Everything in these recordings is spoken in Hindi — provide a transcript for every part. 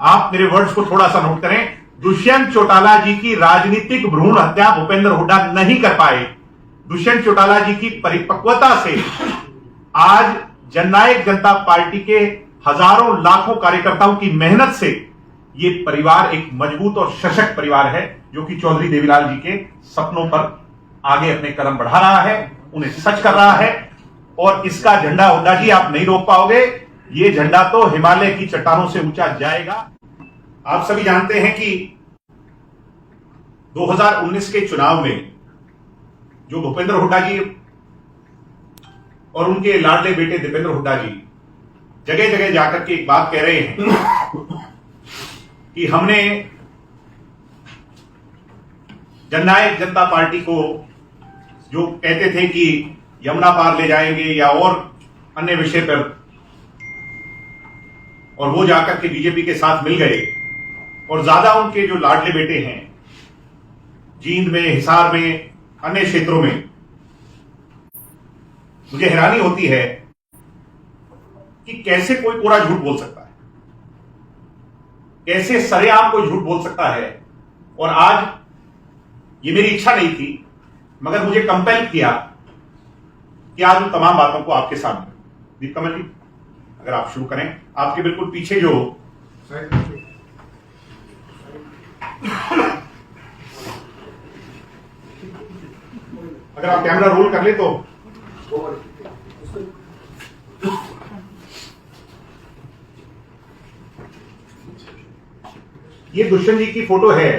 आप मेरे वर्ड्स को थोड़ा सा नोट करें। दुष्यंत चौटाला जी की राजनीतिक भ्रूण हत्या भूपेंद्र हुड्डा नहीं कर पाए। दुष्यंत चौटाला जी की परिपक्वता से आज जननायक जनता पार्टी के हजारों लाखों कार्यकर्ताओं की मेहनत से ये परिवार एक मजबूत और सशक्त परिवार है, जो कि चौधरी देवीलाल जी के सपनों पर आगे अपने कदम बढ़ा रहा है, उन्हें सच कर रहा है। और इसका झंडा हुड्डा जी आप नहीं रोक पाओगे। ये झंडा तो हिमालय की चट्टानों से ऊंचा जाएगा। आप सभी जानते हैं कि 2019 के चुनाव में जो भूपेंद्र हुड्डा जी और उनके लाडले बेटे दीपेंद्र हुड्डा जी जगह जगह जाकर के एक बात कह रहे हैं कि हमने जननायक जनता पार्टी को जो कहते थे कि यमुना पार ले जाएंगे या और अन्य विषय पर, और वो जाकर के बीजेपी के साथ मिल गए। और ज्यादा उनके जो लाडले बेटे हैं जींद में, हिसार में, अन्य क्षेत्रों में, मुझे हैरानी होती है कि कैसे कोई कोरा झूठ बोल सकता है, कैसे सरेआम कोई झूठ बोल सकता है। और आज ये मेरी इच्छा नहीं थी, मगर मुझे कंपेल किया कि आज उन तमाम बातों को आपके सामने। दीप कमल जी, अगर आप शुरू करें। आपके बिल्कुल पीछे जो अगर आप कैमरा रोल कर ले तो ये दुष्यंत जी की फोटो है।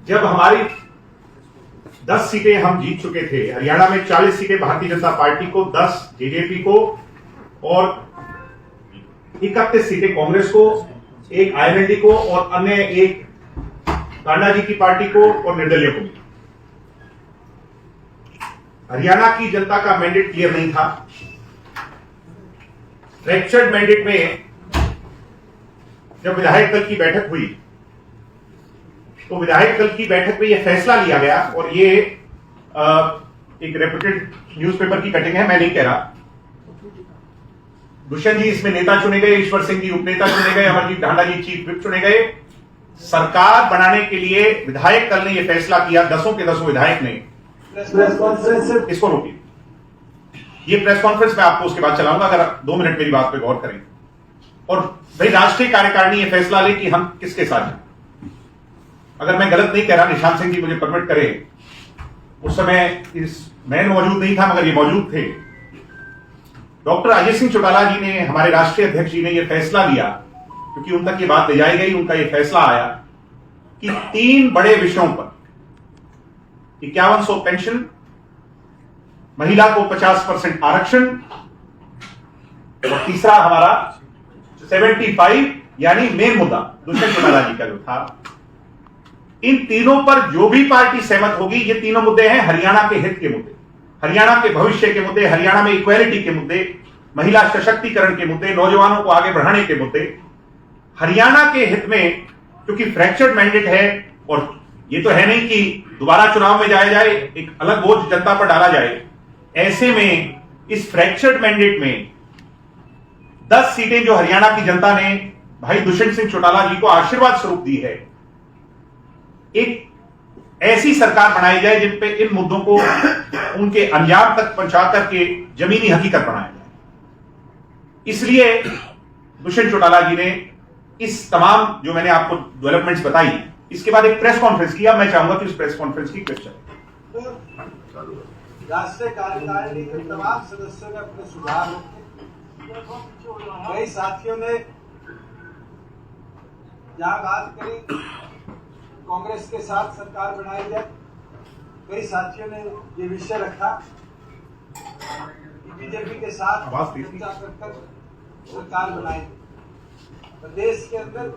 जब हमारी 10 सीटें हम जीत चुके थे, हरियाणा में 40 सीटें भारतीय जनता पार्टी को, 10 जेजेपी को और 31 सीटें कांग्रेस को, एक आईएनएलडी को और अन्य एक कांडा जी की पार्टी को और निर्दलीय को। हरियाणा की जनता का मैंडेट क्लियर नहीं था। फ्रैक्चर्ड मैंडेट में जब विधायक दल की बैठक हुई तो विधायक दल की बैठक में यह फैसला लिया गया, और ये एक रेप्यूटेड न्यूज़पेपर की कटिंग है, मैं नहीं कह रहा। दुष्यंत जी इसमें नेता चुने गए, ईश्वर सिंह जी उपनेता चुने गए, अमरजीत ढांडा जी चीफ विप चुने गए। सरकार बनाने के लिए विधायक दल ने यह फैसला किया, 10 के 10 विधायक ने। इसको रोकिए, ये प्रेस कॉन्फ्रेंस में आपको उसके बाद चलाऊंगा, अगर 2 मिनट मेरी बात पे गौर करें। और भाई राष्ट्रीय कार्यकारिणी ये फैसला ले कि हम किसके साथ हैं। अगर मैं गलत नहीं कह रहा, निशांत सिंह जी मुझे परमिट करें, उस समय मैं मौजूद नहीं था मगर ये मौजूद थे। डॉक्टर अजय सिंह चौटाला जी ने, हमारे राष्ट्रीय अध्यक्ष जी ने यह फैसला लिया, क्योंकि उन तक ये बात ले जाई गई, उनका यह फैसला आया कि 3 बड़े विषयों पर 5100 पेंशन, महिला को 50% आरक्षण और तीसरा हमारा 75 यानी मेन मुद्दा दुष्यंत चौटाला जी का जो था, इन तीनों पर जो भी पार्टी सहमत होगी, ये तीनों मुद्दे हैं हरियाणा के हित के मुद्दे, हरियाणा के भविष्य के मुद्दे, हरियाणा में इक्वालिटी के मुद्दे, महिला सशक्तिकरण के मुद्दे, नौजवानों को आगे बढ़ाने के मुद्दे, हरियाणा के हित में। क्योंकि फ्रैक्चर्ड मैंडेट है और ये तो है नहीं कि दोबारा चुनाव में जाया जाए, एक अलग बोझ जनता पर डाला जाए। ऐसे में इस फ्रैक्चर्ड मैंडेट में 10 सीटें जो हरियाणा की जनता ने भाई दुष्यंत सिंह चौटाला जी को आशीर्वाद स्वरूप दी है, एक ऐसी सरकार बनाई जाए जिन पे इन मुद्दों को उनके अंजाम तक पहुंचा करके जमीनी हकीकत बनाया जाए। इसलिए दुष्यंत चौटाला जी ने इस तमाम जो मैंने आपको डेवलपमेंट्स बताई, इसके बाद एक प्रेस कॉन्फ्रेंस किया। मैं चाहूंगा कि उस प्रेस कॉन्फ्रेंस की क्वेश्चन। राष्ट्रीय कार्यकारिणी के तमाम सदस्यों ने अपने सुझाव रखे। कई साथियों ने जहां बात करी कांग्रेस के साथ सरकार बनाई जाए, कई साथियों ने ये विषय रखा कि बीजेपी के साथ चर्चा कर सरकार बनाई। प्रदेश के अंदर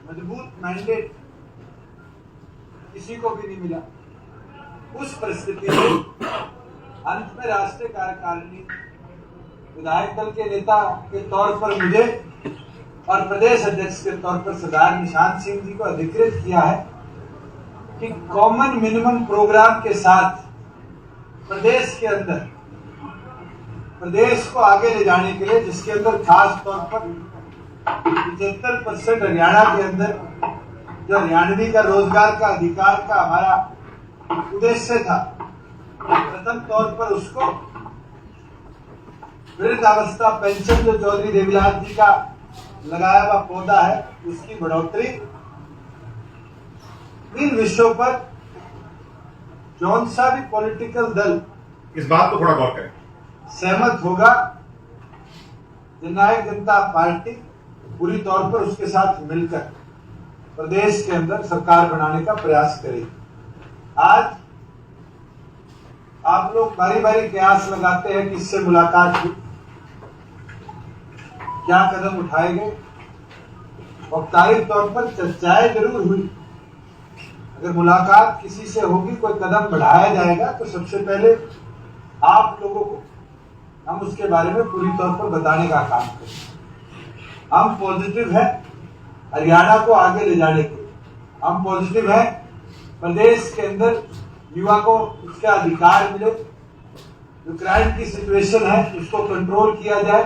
मजबूत मैंडेट किसी को भी नहीं मिला। उस परिस्थिति में अंत में राष्ट्रीय कार्यकारिणी विधायक दल के नेता के तौर पर मुझे और प्रदेश अध्यक्ष के तौर पर सरदार निशांत सिंह जी को अधिकृत किया है कि कॉमन मिनिमम प्रोग्राम के साथ प्रदेश के अंदर प्रदेश को आगे ले जाने के लिए, जिसके अंदर खास तौर पर 75% हरियाणा के अंदर जो हरियाणवी का रोजगार का अधिकार का हमारा उद्देश्य था, प्रथम तौर पर उसको वृद्धावस्था पेंशन जो चौधरी देवीलाल जी का लगाया हुआ पौधा है उसकी बढ़ोतरी, इन विषयों पर जौन सा भी पॉलिटिकल दल इस बात को थोड़ा गौर करें, सहमत होगा, जननायक जनता पार्टी पूरी तौर पर उसके साथ मिलकर प्रदेश के अंदर सरकार बनाने का प्रयास करेगी। आज आप लोग बारी बारी कयास लगाते हैं कि इससे मुलाकात हुई, क्या कदम उठाए गए, औपचारिक तौर पर चर्चाएं जरूर हुई। अगर मुलाकात किसी से होगी, कोई कदम बढ़ाया जाएगा तो सबसे पहले आप लोगों को हम उसके बारे में पूरी तौर पर बताने का काम करेंगे। हम पॉजिटिव हैं हरियाणा को आगे ले जाने के, हम पॉजिटिव हैं प्रदेश के अंदर युवा को उसका अधिकार मिले, जो क्राइम की सिचुएशन है उसको कंट्रोल किया जाए।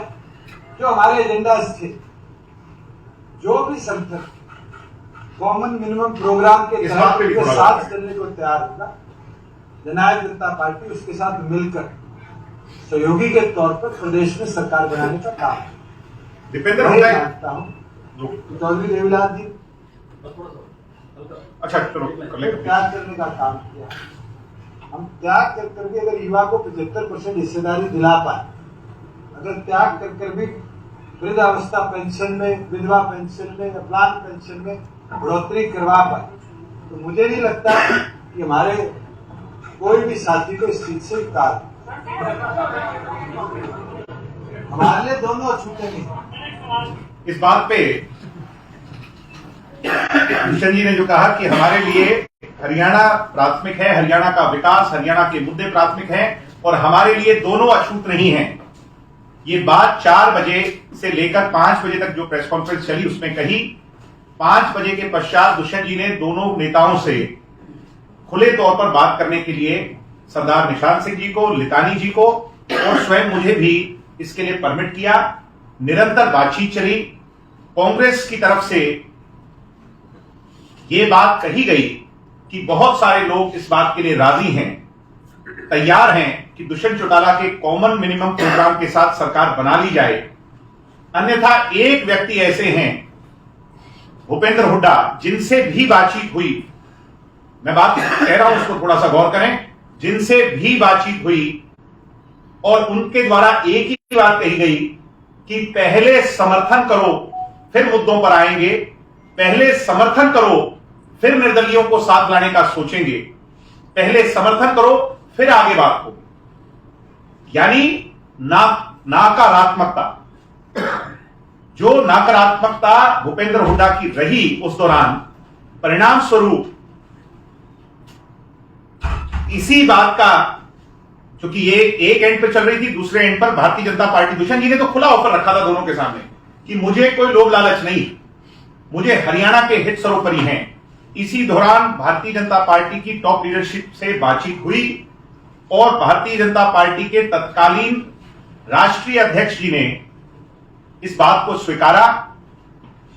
जो हमारे एजेंडाज थे, जो भी संगठन कॉमन मिनिमम प्रोग्राम के तहत उनके साथ चलने को तैयार होगा, जननायक जनता पार्टी उसके साथ मिलकर सहयोगी के तौर पर प्रदेश में सरकार बनाने का काम दीपेंद्र मानता हूँ। चौधरी देवीलाल जी अच्छा चलो त्याग करने का काम किया, हम त्याग कर करके अगर युवा को 75% हिस्सेदारी दिला पाए, अगर त्याग कर कर भी वृद्धावस्था पेंशन में, विधवा पेंशन में, विकलांग पेंशन में बढ़ोतरी करवा पाए, तो मुझे नहीं लगता कि हमारे कोई भी साथी को इस चीज से इनकार। हमारे लिए दोनों अछूते नहीं। इस बात पे भूषण जी ने जो कहा कि हमारे लिए हरियाणा प्राथमिक है, हरियाणा का विकास, हरियाणा के मुद्दे प्राथमिक हैं और हमारे लिए दोनों अछूत नहीं हैं, ये बात 4 बजे से लेकर 5 बजे तक जो प्रेस कॉन्फ्रेंस चली उसमें कही। 5 बजे के पश्चात दुष्यंत जी ने दोनों नेताओं से खुले तौर पर बात करने के लिए सरदार निशान सिंह जी को, लितानी जी को और स्वयं मुझे भी इसके लिए परमिट किया। निरंतर बातचीत चली। कांग्रेस की तरफ से यह बात कही गई कि बहुत सारे लोग इस बात के लिए राजी हैं, तैयार हैं कि दुष्यंत चौटाला के कॉमन मिनिमम प्रोग्राम के साथ सरकार बना ली जाए। अन्यथा एक व्यक्ति ऐसे हैं, भूपेंद्र हुड्डा, जिनसे भी बातचीत हुई, मैं बात कह रहा हूं उसको थोड़ा सा गौर करें, जिनसे भी बातचीत हुई और उनके द्वारा एक ही बात कही गई कि पहले समर्थन करो फिर मुद्दों पर आएंगे, पहले समर्थन करो फिर निर्दलियों को साथ लाने का सोचेंगे, पहले समर्थन करो फिर आगे बात हो। यानी नकारात्मकता, जो नकारात्मकता भूपेंद्र हुड्डा की रही उस दौरान, परिणाम स्वरूप इसी बात का, क्योंकि ये एक एंड पे चल रही थी, दूसरे एंड पर भारतीय जनता पार्टी, दुष्यंत जी ने तो खुला ऑफर रखा था दोनों के सामने कि मुझे कोई लोभ लालच नहीं, मुझे हरियाणा के हित सर्वोपरि हैं। इसी दौरान भारतीय जनता पार्टी की टॉप लीडरशिप से बातचीत हुई और भारतीय जनता पार्टी के तत्कालीन राष्ट्रीय अध्यक्ष जी ने इस बात को स्वीकारा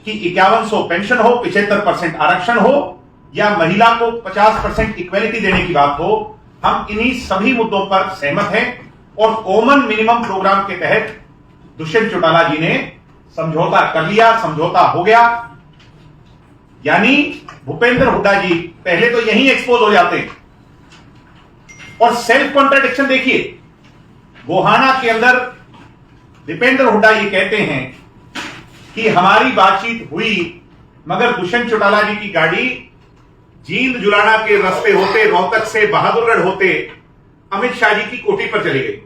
कि 5100 पेंशन हो, 75% आरक्षण हो या महिला को 50% इक्वेलिटी देने की बात हो, हम इन्हीं सभी मुद्दों पर सहमत हैं और कॉमन मिनिमम प्रोग्राम के तहत दुष्यंत चौटाला जी ने समझौता कर लिया, समझौता हो गया। यानी भूपेंद्र हुड्डा जी पहले तो यहीं एक्सपोज हो जाते हैं। और सेल्फ कॉन्ट्राडिक्शन देखिए, गोहाना के अंदर दीपेंद्र हुड्डा ये कहते हैं कि हमारी बातचीत हुई मगर दुष्यंत चौटाला जी की गाड़ी जींद जुलाना के रास्ते होते, रोहतक से बहादुरगढ़ होते अमित शाह जी की कोठी पर चली गई।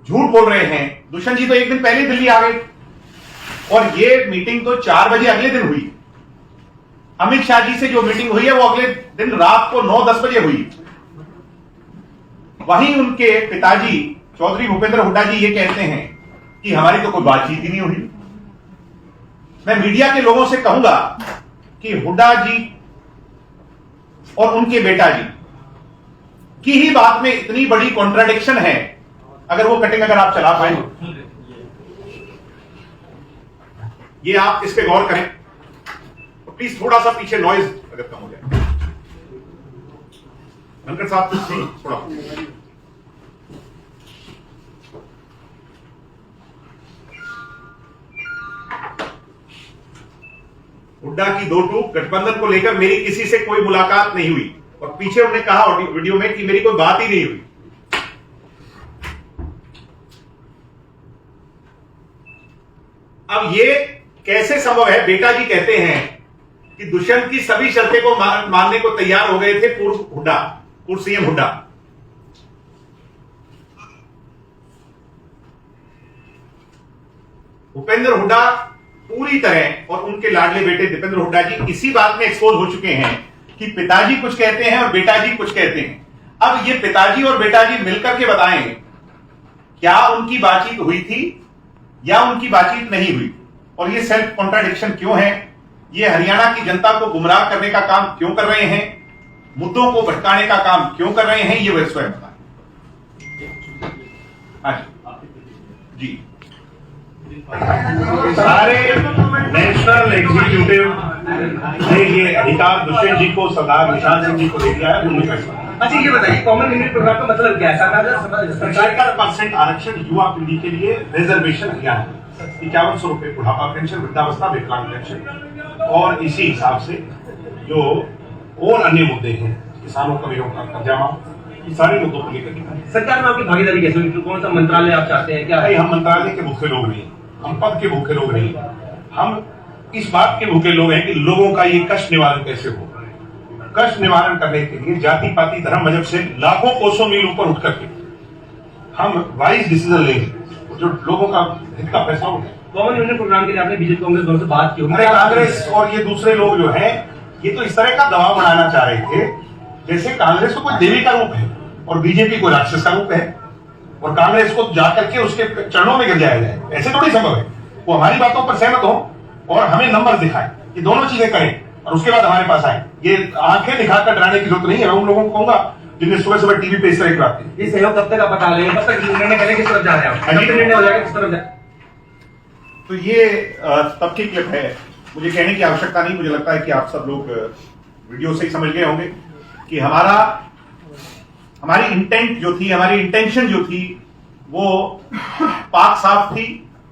झूठ बोल रहे हैं, दुष्यंत जी तो एक दिन पहले दिल्ली आ गए और ये मीटिंग तो 4 बजे अगले दिन हुई। अमित शाह जी से जो मीटिंग हुई है वो अगले दिन रात को 9-10 बजे हुई। वहीं उनके पिताजी चौधरी भूपेंद्र हुड्डा जी ये कहते हैं कि हमारी तो कोई बातचीत ही नहीं हुई। मैं मीडिया के लोगों से कहूंगा कि हुड्डा जी और उनके बेटा जी की ही बात में इतनी बड़ी कॉन्ट्राडिक्शन है, अगर वो कटिंग अगर आप चला पाए ये आप इस पे गौर करें। तो प्लीज थोड़ा सा पीछे नॉइज अगर कम हो जाए। धनखड़ साहब थोड़ा हुड्डा की दो टूक, गठबंधन को लेकर मेरी किसी से कोई मुलाकात नहीं हुई, और पीछे उन्होंने कहा वीडियो में कि मेरी कोई बात ही नहीं हुई। अब ये कैसे संभव है? बेटा जी कहते हैं कि दुष्यंत की सभी शर्तें को मानने को तैयार हो गए थे पूर्व सीएम हुड्डा। भूपेंद्र हुड्डा पूरी तरह और उनके लाडले बेटे दीपेंद्र हुड्डा जी इसी बात में एक्सपोज हो चुके हैं कि पिताजी कुछ कहते हैं और बेटाजी कुछ कहते हैं। अब ये पिताजी और बेटाजी मिलकर के बताएं क्या उनकी बातचीत हुई थी या उनकी बातचीत नहीं हुई, और ये सेल्फ कॉन्ट्राडिक्शन क्यों है? ये हरियाणा की जनता को गुमराह करने का काम क्यों कर रहे हैं? मुद्दों को भटकाने का काम क्यों कर रहे हैं? ये वे स्वयं बताएं। जी सारे नेशनल एग्जीक्यूटिव ने ये अधिकार दुष्यंत जी को, सरदार निशान सिंह जी को दे दिया है। अच्छा ये बताइए कॉमन यूनिट प्रोग्राम का मतलब क्या है? 75% आरक्षण युवा पीढ़ी के लिए रिजर्वेशन दिया है, 5100 रुपए बुढ़ापा पेंशन, वृद्धावस्था, विकलांग पेंशन, और इसी हिसाब से जो और अन्य मुद्दे हैं, किसानों का कर्जा माफ, सारे मुद्दों को लेकर सरकार में आपकी भागीदारी कैसे हुई? कौन सा मंत्रालय आप चाहते हैं? क्या भाई, हम मंत्रालय के भूखे लोग नहीं, हम पद के भूखे लोग नहीं, हम इस बात के भूखे लोग हैं कि लोगों का ये कष्ट निवारण कैसे हो। कष्ट निवारण करने के लिए जाति पाति धर्म मजहब से लाखों कोसों मील ऊपर उठ करके हम वाइज डिसीजन लेंगे जो लोगों का हित का फैसला होगा। कॉमन यूनिट प्रोग्राम के लिए आपने बीजेपी कांग्रेस दोनों से बात की? हमारे कांग्रेस और ये दूसरे लोग जो हैं, ये तो इस तरह का दबाव बनाना चाह रहे थे जैसे कांग्रेस को कोई देवी का रूप है और बीजेपी को राक्षस का रूप है, और कांग्रेस को जाकर के उसके चरणों में गिर जाया जाए। ऐसे थोड़ी संभव है। वो हमारी बातों पर सहमत हो और हमें नंबर दिखाए, ये दोनों चीजें करें और उसके बाद हमारे पास आए। ये आंखें दिखाकर डराने की जरूरत नहीं है। मैं उन लोगों को कहूंगा जिन्हें सुबह सुबह टीवी पे इस तरह की बात की। ये सहयोग कब तक आप बता लेंगे? कब तक निर्णय करें किस तरफ जा रहे हैं? कब तक निर्णय हो जाएगा किस तरफ जाए? तो ये तब की क्लिप है, मुझे कहने की आवश्यकता नहीं। मुझे लगता है कि आप सब लोग वीडियो से ही समझ गए होंगे कि हमारी इंटेंट जो थी, हमारी इंटेंशन जो थी, वो पाक साफ थी,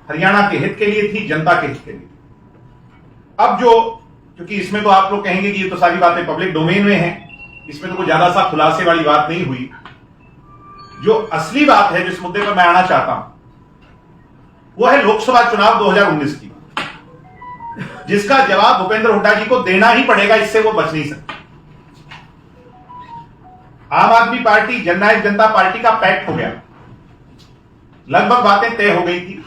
हरियाणा के हित के लिए थी, जनता के हित के लिए। अब क्योंकि इसमें तो आप लोग कहेंगे कि ये तो सारी बातें पब्लिक डोमेन में हैं, इसमें तो कोई ज्यादा सा खुलासे वाली बात नहीं हुई। जो असली बात है, जिस मुद्दे पर मैं आना चाहता हूं, वो है लोकसभा चुनाव 2019 की, जिसका जवाब भूपेंद्र हुड्डा जी को देना ही पड़ेगा, इससे वो बच नहीं सकते। आम आदमी पार्टी जननायक जनता पार्टी का पैक्ट हो गया, लगभग बातें तय हो गई थी,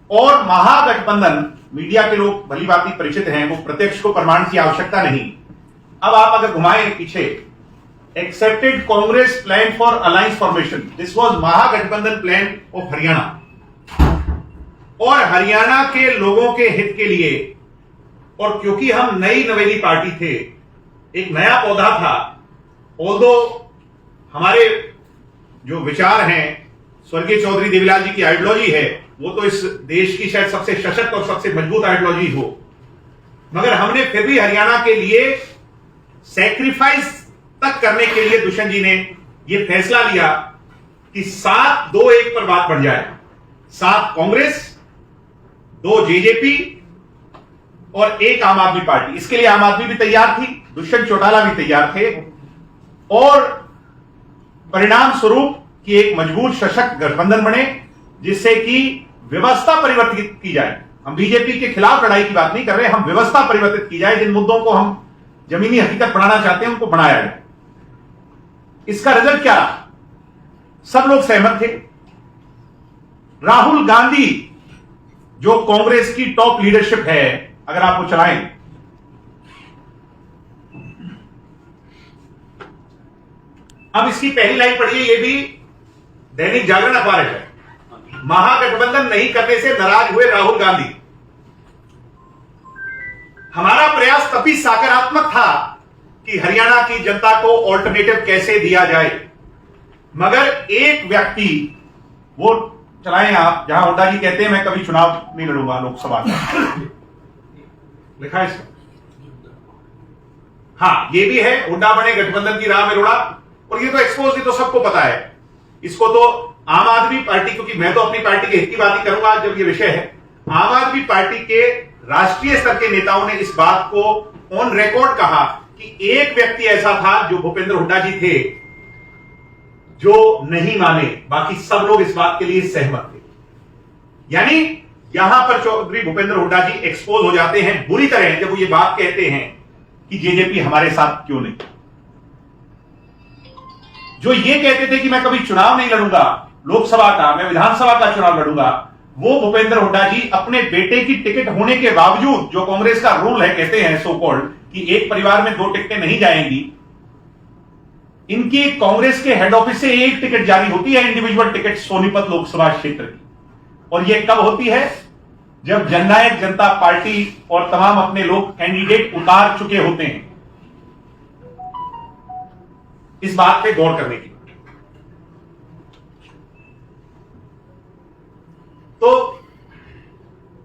और महागठबंधन, मीडिया के लोग भली भांति परिचित हैं, वो प्रत्यक्ष को प्रमाण की आवश्यकता नहीं। अब आप अगर घुमाएं पीछे, accepted Congress plan for alliance formation, this was Mahagathbandhan plan of Haryana, और हरियाणा के लोगों के हित के लिए, और क्योंकि हम नई नवेली पार्टी थे, एक नया पौधा था, ऑल्दो हमारे जो विचार हैं, स्वर्गीय चौधरी देवीलाल जी की आइडियोलॉजी है, वो तो इस देश की शायद सबसे सशक्त और सबसे मजबूत आइडियोलॉजी हो, मगर हमने फिर भी हरियाणा के लिए सैक्रिफाइस तक करने के लिए दुष्यंत जी ने यह फैसला लिया कि 7-2-1 पर बात बढ़ जाए। 7 कांग्रेस, 2 जेजेपी और 1 आम आदमी पार्टी। इसके लिए आम आदमी भी तैयार थी, दुष्यंत चौटाला भी तैयार थे, और परिणाम स्वरूप कि एक मजबूत सशक्त गठबंधन बने, जिससे कि व्यवस्था परिवर्तित की जाए। हम बीजेपी के खिलाफ लड़ाई की बात नहीं कर रहे, हम व्यवस्था परिवर्तित की जाए, जिन मुद्दों को हम जमीनी हकीकत बनाना चाहते हैं उनको बनाया जाए। इसका रिजल्ट क्या रहा? सब लोग सहमत थे। राहुल गांधी, जो कांग्रेस की टॉप लीडरशिप है, अगर आप वो चलाएं, अब इसकी पहली लाइन पढ़िए, ये भी दैनिक जागरण अखबार है। महागठबंधन नहीं करने से नाराज हुए राहुल गांधी। हमारा प्रयास तभी सकारात्मक था कि हरियाणा की जनता को ऑल्टरनेटिव कैसे दिया जाए, मगर एक व्यक्ति, वो चलाएं आप, जहां हुड्डा जी कहते हैं मैं कभी चुनाव नहीं लड़ूंगा लोकसभा का, लिखा है इसका। हाँ, ये भी है, हुड्डा बने गठबंधन की राह में रुड़ा, और ये तो एक्सपोज, ये तो सबको पता है। इसको तो आम आदमी पार्टी, क्योंकि मैं तो अपनी पार्टी के हित की बात ही करूंगा जब ये विषय है, आम आदमी पार्टी के राष्ट्रीय स्तर के नेताओं ने इस बात को ऑन रिकॉर्ड कहा कि एक व्यक्ति ऐसा था जो भूपेंद्र हुड्डा जी थे जो नहीं माने, बाकी सब लोग इस बात के लिए सहमत थे। यानी यहां पर चौधरी भूपेंद्र हुड्डा जी एक्सपोज हो जाते हैं बुरी तरह जब वो ये बात कहते हैं कि जेजेपी हमारे साथ क्यों नहीं। जो ये कहते थे कि मैं कभी चुनाव नहीं लड़ूंगा लोकसभा का, मैं विधानसभा का चुनाव लड़ूंगा, वो भूपेंद्र हुड्डा जी अपने बेटे की टिकट होने के बावजूद, जो कांग्रेस का रूल है, कहते हैं सो कॉल्ड कि एक परिवार में 2 टिकटें नहीं जाएंगी, इनकी कांग्रेस के हेड ऑफिस से एक टिकट जारी होती है, इंडिविजुअल टिकट सोनीपत लोकसभा क्षेत्र की। और यह कब होती है? जब जननायक जनता पार्टी और तमाम अपने लोग कैंडिडेट उतार चुके होते हैं। इस बात पे गौर करने की। तो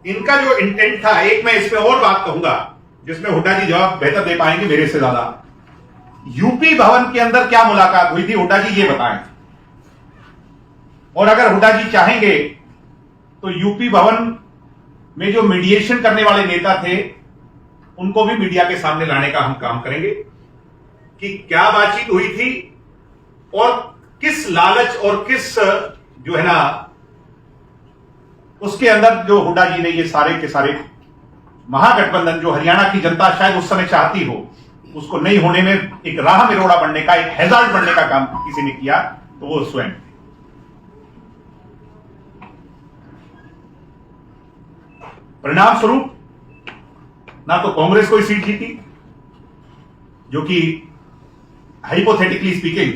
इनका जो इंटेंट था, एक मैं इसमें और बात कहूंगा जिसमें हुड्डा जी जवाब बेहतर दे पाएंगे मेरे से ज्यादा। यूपी भवन के अंदर क्या मुलाकात हुई थी, हुड्डा जी ये बताएं। और अगर हुड्डा जी चाहेंगे तो यूपी भवन में जो मीडिएशन करने वाले नेता थे उनको भी मीडिया के सामने लाने का हम काम करेंगे कि क्या बातचीत हुई थी और किस लालच और किस जो है ना उसके अंदर जो हुड्डा जी ने ये सारे के सारे महागठबंधन जो हरियाणा की जनता शायद उस समय चाहती हो, उसको नहीं होने में एक राह में रोड़ा बनने का, एक हैजार्ड बनने का काम किसी ने किया, तो वो स्वयं। परिणाम स्वरूप ना तो कांग्रेस कोई सीट जीती, जो कि हाइपोथेटिकली स्पीकिंग,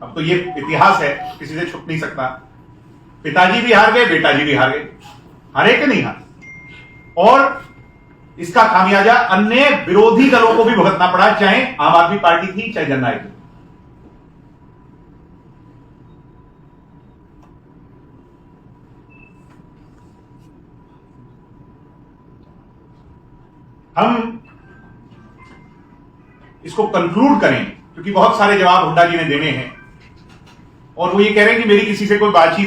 अब तो ये इतिहास है, किसी से छुप नहीं सकता। पिताजी भी हार गए, बेटा जी भी हार गए, हारे कि नहीं हारे। और इसका खामियाजा अन्य विरोधी दलों को भी भुगतना पड़ा, चाहे आम आदमी पार्टी थी चाहे जननायक थी। हम इसको कंक्लूड करें क्योंकि बहुत सारे जवाब हुड्डा जी ने देने हैं और वो ये कह रहे हैं कि मेरी किसी से कोई बातचीत